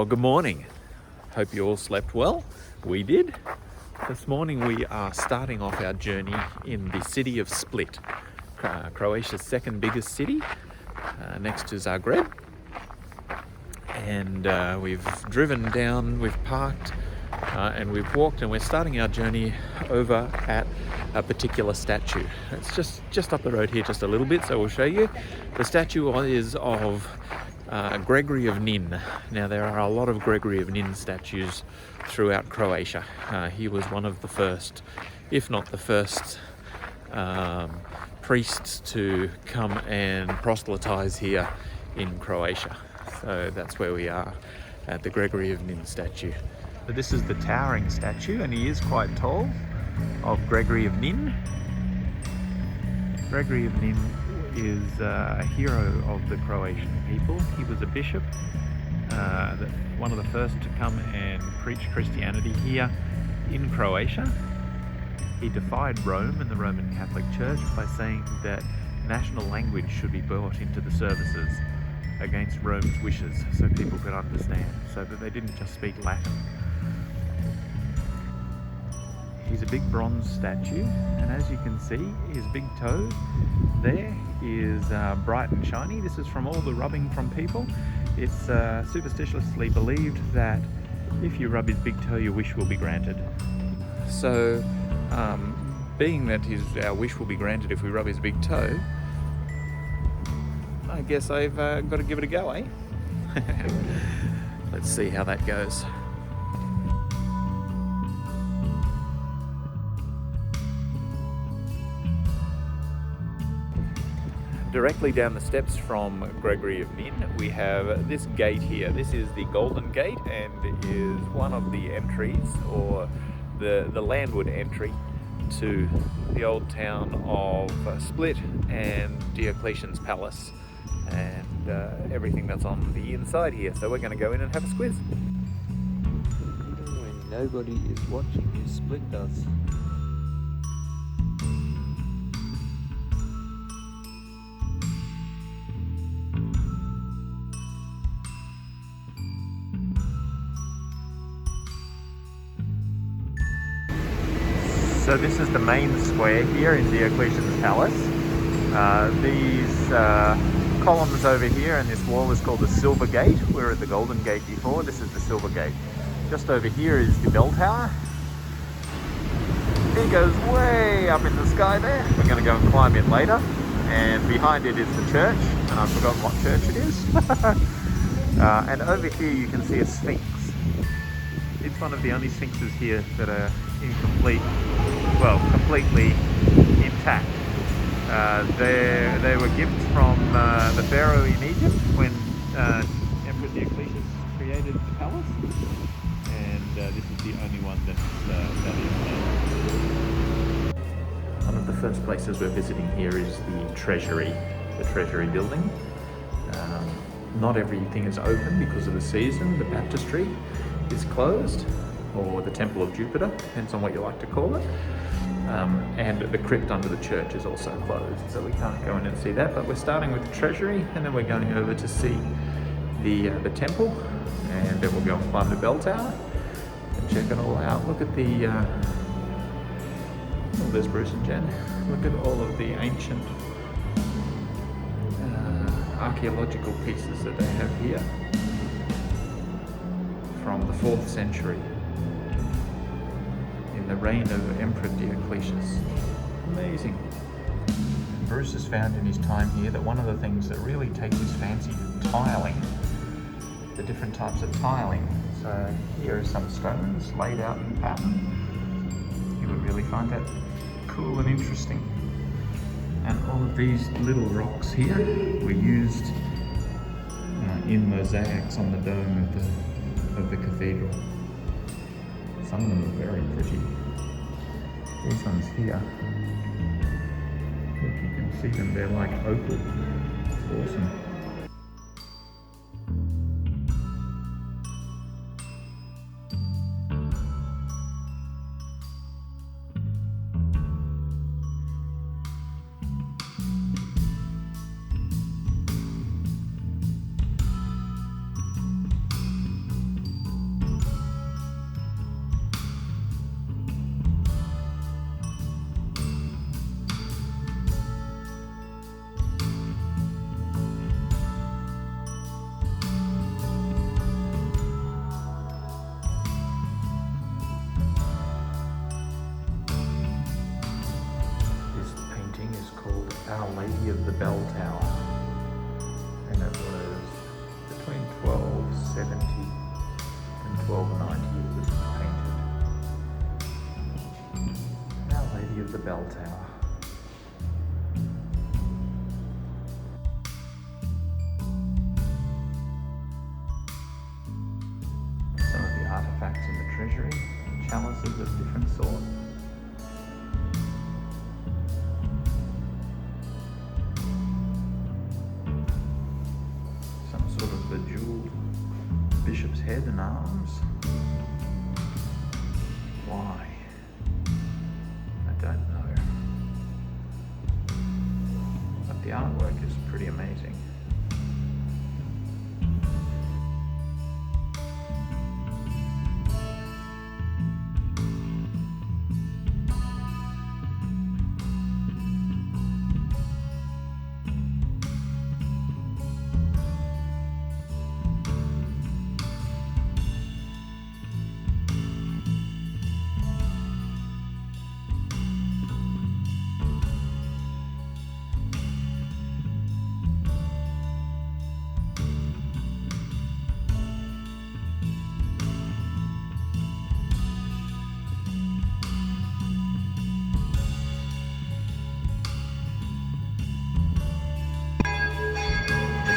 Well, good morning. Hope you all slept well. We did. This morning we are starting off our journey in the city of Split, Croatia's second biggest city, next to Zagreb. And we've driven down, we've parked, and we've walked, and we're starting our journey over at a particular statue. It's just up the road here just a little bit, so we'll show you. The statue is of Gregory of Nin. Now, there are a lot of Gregory of Nin statues throughout Croatia. He was one of the first, if not the first, priests to come and proselytize here in Croatia. So that's where we are, at the Gregory of Nin statue. So this is the towering statue, and he is quite tall, of Gregory of Nin. Gregory of Nin is a hero of the Croatian people. He was a bishop, one of the first to come and preach Christianity here in Croatia. He defied Rome and the Roman Catholic Church by saying that national language should be brought into the services against Rome's wishes, so people could understand, so that they didn't just speak Latin. He's a big bronze statue, and as you can see, his big toe there is bright and shiny. This is from all the rubbing from people. It's superstitiously believed that if you rub his big toe, your wish will be granted. So, being that our wish will be granted if we rub his big toe, I guess I've got to give it a go, eh? Let's see how that goes. Directly down the steps from Gregory of Nin, we have this gate here. This is the Golden Gate, and is one of the entries, or the landward entry, to the old town of Split and Diocletian's palace, and everything that's on the inside here. So we're going to go in and have a squiz. Even when nobody is watching, you Split does. So this is the main square here in Diocletian's palace. These columns over here, and this wall is called the Silver Gate. We were at the Golden Gate before. This is the Silver Gate. Just over here is the bell tower. It goes way up in the sky there. We're going to go and climb it later. And behind it is the church, and I've forgotten what church it is. And over here you can see a sphinx. It's one of the only sphinxes here that are completely intact. They were gifts from the Pharaoh in Egypt when Emperor Diocletian created the palace, and this is the only one that is there. One of the first places we're visiting here is the Treasury building. Not everything is open because of the season. The baptistry is closed, or the Temple of Jupiter, depends on what you like to call it. And the crypt under the church is also closed, so we can't go in and see that. But we're starting with the Treasury, and then we're going over to see the temple, and then we'll go and climb the bell tower and check it all out. Look at the there's Bruce and Jen. Look at all of the ancient archaeological pieces that they have here from the 4th century, in the reign of Emperor Diocletian. Amazing. Bruce has found in his time here that one of the things that really takes his fancy is tiling, the different types of tiling. So here are some stones laid out in pattern. You would really find that cool and interesting. And all of these little rocks here were used in mosaics on the dome of the cathedral. Some of them are very pretty. These ones here, look, you can see them, they're like opal. It's awesome. Our Lady of the Bell Tower. And it was between 1270 and 1290 it was painted. Our Lady of the Bell Tower. Some of the artefacts in the treasury, chalices of different sorts. The jeweled bishop's head and arms. Why? I don't know. But the artwork is pretty amazing.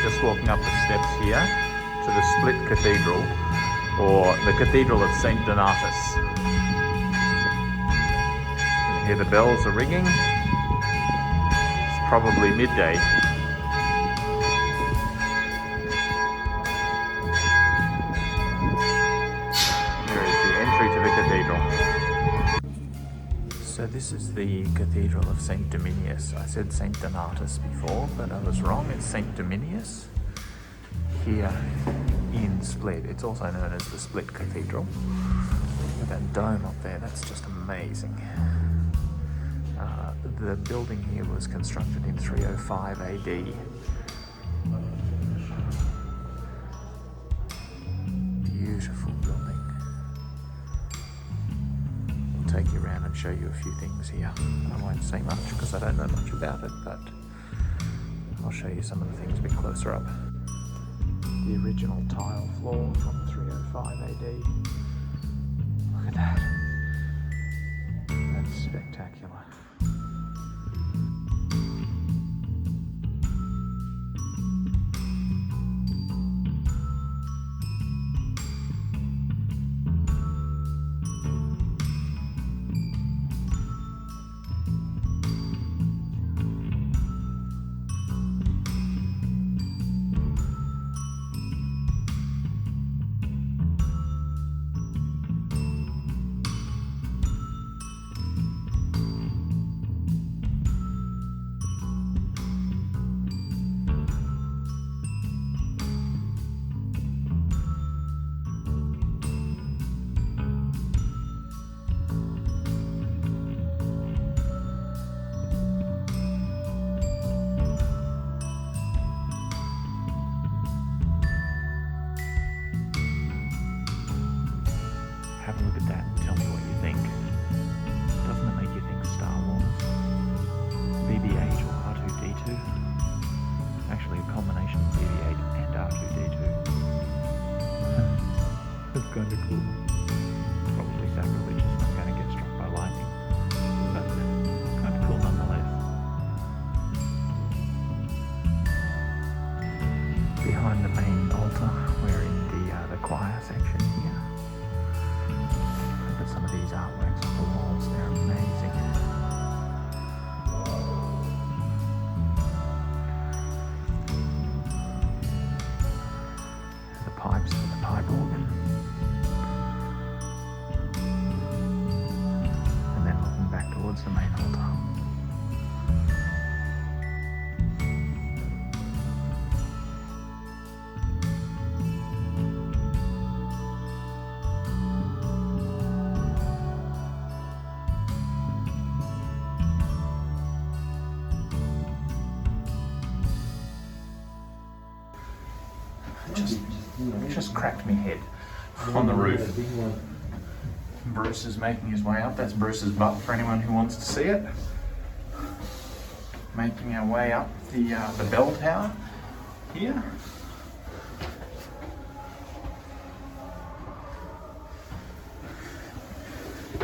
Just walking up the steps here to the Split Cathedral, or the Cathedral of St. Donatus. You hear the bells are ringing. It's probably midday. Here is the entry to the cathedral. So this is the Cathedral of St. Dominius. I said St. Donatus before, but I was wrong. It's St. Dominius here in Split. It's also known as the Split Cathedral. With that dome up there, that's just amazing. The building here was constructed in 305 AD. Beautiful building. Take you around and show you a few things here. I won't say much because I don't know much about it, but I'll show you some of the things a bit closer up. The original tile floor from 305 AD. Look at that. That's spectacular. Have a look at that and tell me what you think. Doesn't it make you think Star Wars? BB-8 or R2-D2? Actually a combination of BB-8 and R2-D2. That's kind of cool. Probably sacrilegious, not going to get struck by lightning. But kind of cool nonetheless. Behind the main altar, we're in the choir section here. Look at some of these artworks on the walls, they're amazing. The pipes for the pipe organ. And then looking back towards the main altar. Just cracked me head on the roof. Bruce is making his way up. That's Bruce's butt for anyone who wants to see it. Making our way up the bell tower here.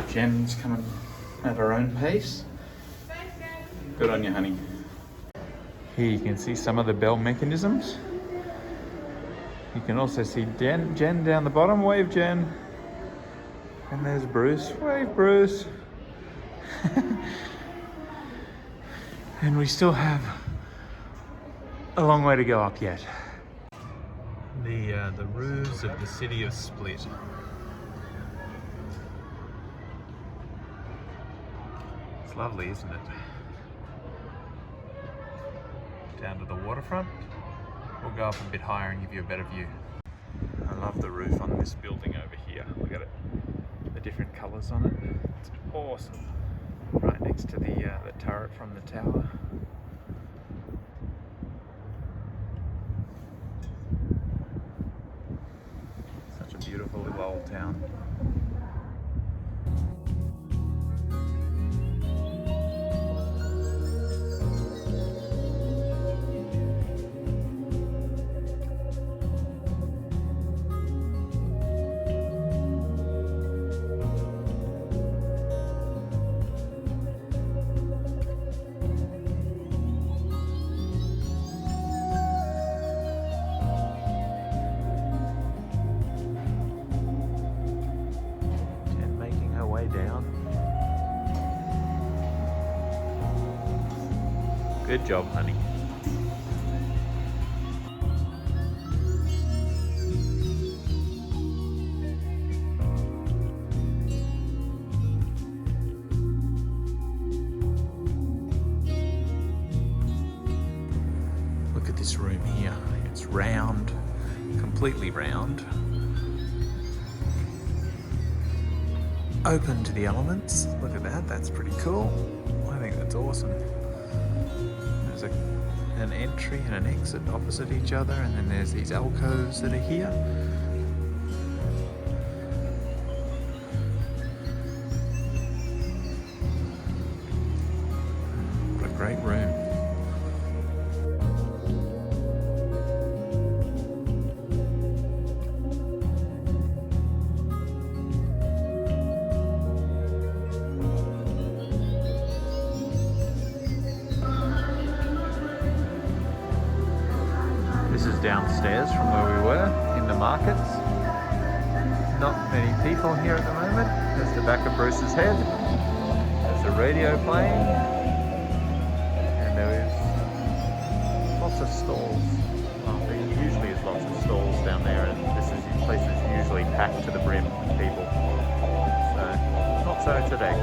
Jen's coming at her own pace. Good on you, honey. Here you can see some of the bell mechanisms. You can also see Jen down the bottom. Wave, Jen. And there's Bruce. Wave, Bruce. And we still have a long way to go up yet. The roofs of the city of Split. It's lovely, isn't it? Down to the waterfront. We'll go up a bit higher and give you a better view. I love the roof on this building over here. Look at it. The different colours on it. It's awesome. Right next to the turret from the tower. Such a beautiful little old town. Down. Good job, honey. Look at this room here. It's round, completely round. Open to the elements. Look at that, that's pretty cool. I think that's awesome. There's an entry and an exit opposite each other, and then there's these alcoves that are here. What a great room. This is downstairs from where we were, in the markets. Not many people here at the moment. There's the back of Bruce's head. There's the radio playing. And there is lots of stalls. Well, there usually is lots of stalls down there, and this place is usually packed to the brim with people. So, not so today.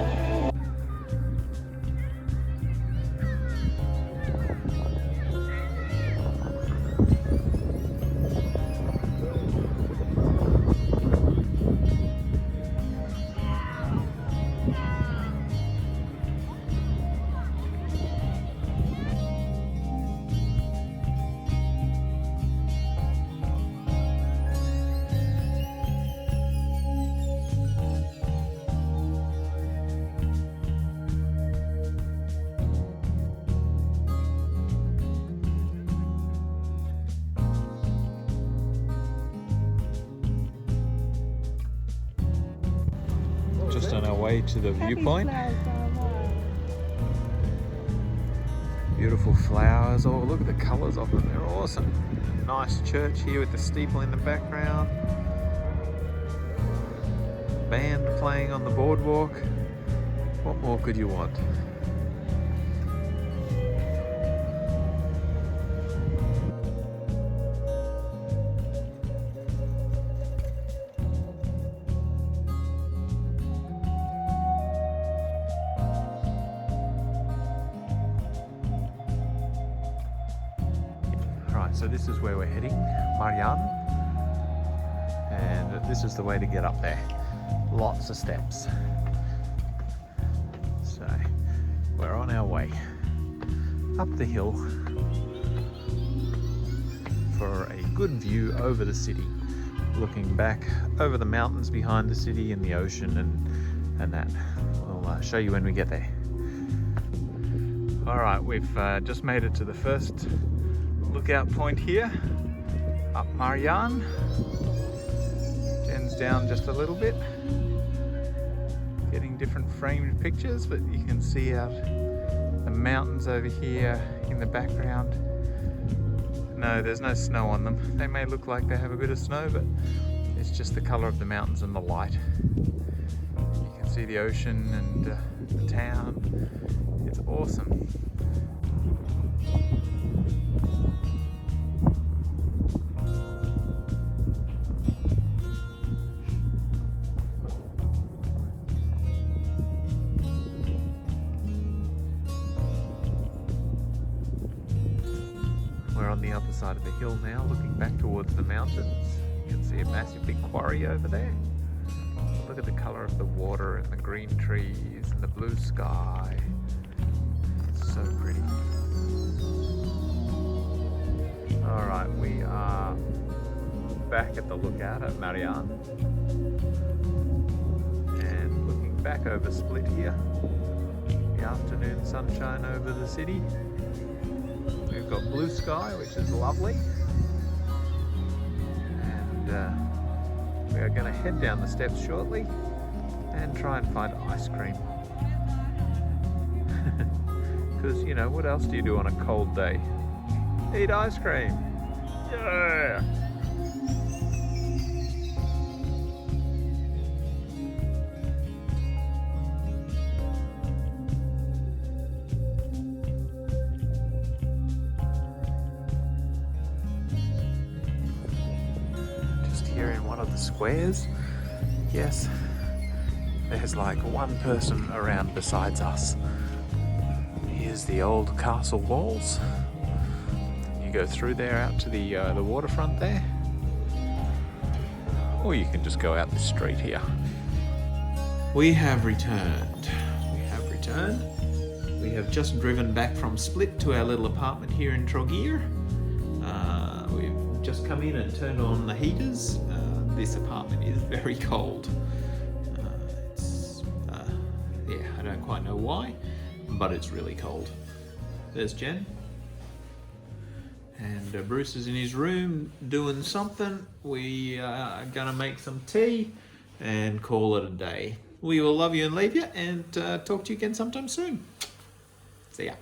Just on our way to the viewpoint. Beautiful flowers. Oh, look at the colours of them. They're awesome. Nice church here with the steeple in the background. Band playing on the boardwalk. What more could you want? So this is where we're heading, Marianne, and this is the way to get up there. Lots of steps. So we're on our way up the hill for a good view over the city, looking back over the mountains behind the city and the ocean and that. We'll show you when we get there. Alright, we've just made it to the first lookout point here, up Marianne. Jen's down just a little bit, getting different framed pictures, but you can see out the mountains over here in the background. No, there's no snow on them. They may look like they have a bit of snow, but it's just the colour of the mountains and the light. You can see the ocean and the town. It's awesome. We're on the other side of the hill now, looking back towards the mountains. You can see a massive big quarry over there. Look at the colour of the water and the green trees and the blue sky. It's so pretty. Alright, we are back at the lookout at Marianne. And looking back over Split here. The afternoon sunshine over the city. We've got blue sky, which is lovely. And we are going to head down the steps shortly and try and find ice cream. Because, you know, what else do you do on a cold day? Eat ice cream! Yeah! Here in one of the squares, yes, there's like one person around besides us. Here's the old castle walls. You go through there out to the waterfront there, or you can just go out the street here. We have returned. We have just driven back from Split to our little apartment here in Trogir. We've just come in and turned on the heaters. This apartment is very cold. Yeah, I don't quite know why, but it's really cold. There's Jen. And Bruce is in his room doing something. We are gonna make some tea and call it a day. We will love you and leave you and talk to you again sometime soon. See ya.